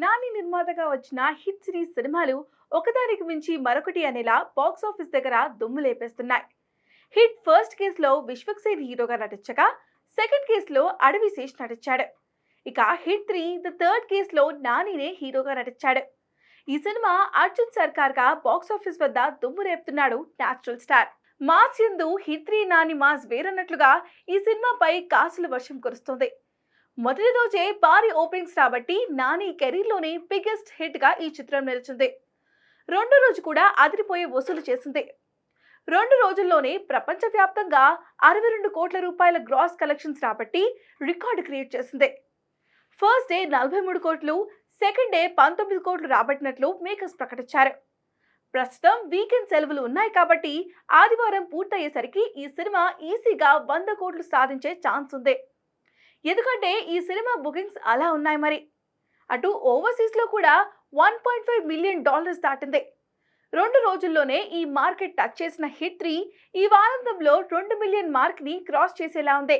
నాని నిర్మాతగా వచ్చిన hit series సినిమాలు ఒకదానికి మించి మరొకటి అనేలా బాక్స్ ఆఫీస్ దగ్గర దుమ్ము లేపేస్తున్నాయి. హిట్ ఫస్ట్ కేసులో విశ్వక్సేన్ హీరోగా నటించగా, సెకండ్ కేసులో అడవి శేష్ నటించాడు. ఇక హిట్ 3 ద థర్డ్ కేసులో నానినే హీరోగా నటించాడు. ఈ సినిమా అర్జున్ సర్కార్ గా బాక్స్ ఆఫీస్ వద్ద దుమ్ము రేపుతున్నాడు నేచురల్ స్టార్. మాస్ యందు హిట్ 3 నాని మాస్ వేరన్నట్లుగా ఈ సినిమాపై కాసుల వర్షం కురుస్తుంది. మొదటి రోజే భారీ ఓపెనింగ్స్ రాబట్టి నాని కెరీర్లోనే బిగ్గెస్ట్ హిట్ గా ఈ చిత్రం నిలిచింది. రెండో రోజు కూడా అదిరిపోయే వసూలు చేసింది. 2 రోజుల్లోనే ప్రపంచవ్యాప్తంగా 62 కోట్ల రూపాయల గ్రాస్ కలెక్షన్స్ రాబట్టి రికార్డు క్రియేట్ చేసింది. ఫస్ట్ డే 43 కోట్లు, సెకండ్ డే 19 కోట్లు రాబట్టినట్లు మేకర్స్ ప్రకటించారు. ప్రస్తుతం వీకెండ్ సెలవులు ఉన్నాయి కాబట్టి ఆదివారం పూర్తయ్యేసరికి ఈ సినిమా ఈజీగా 100 కోట్లు సాధించే ఛాన్స్ ఉంది. ఎందుకంటే ఈ సినిమా బుకింగ్స్ అలా ఉన్నాయి మరి. అటు ఓవర్సీస్ లో కూడా $1.5 మిలియన్ దాటింది. 2 రోజుల్లోనే ఈ మార్కెట్ టచ్ చేసిన హిట్ 3 ఈ వారాంతంలో 2 మిలియన్ మార్క్ ని క్రాస్ చేసేలా ఉంది.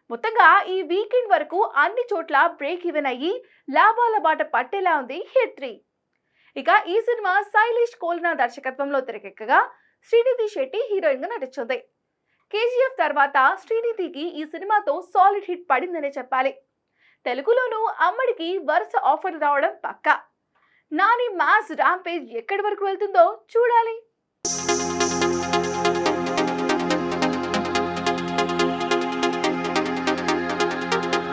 మొత్తంగా ఈ వీకెండ్ వరకు అన్ని చోట్ల బ్రేక్ ఈవెన్ అయ్యి లాభాల బాట పట్టేలా ఉంది హిట్ 3. ఇక ఈ సినిమా శైలేష్ కోల్నా దర్శకత్వంలో తెరకెక్కగా శ్రీనిధి శెట్టి హీరోయిన్ గా నటించింది. కేజీఎఫ్ తర్వాత శ్రీనిధికి ఈ సినిమాతో సాలిడ్ హిట్ పడిందనే చెప్పాలి. తెలుగులోనూ అమ్మడికి వరుస ఆఫర్లు రావడం పక్కా. నాని మాస్ ర్యాంపేజ్ ఎక్కడి వరకు వెళ్తుందో చూడాలి.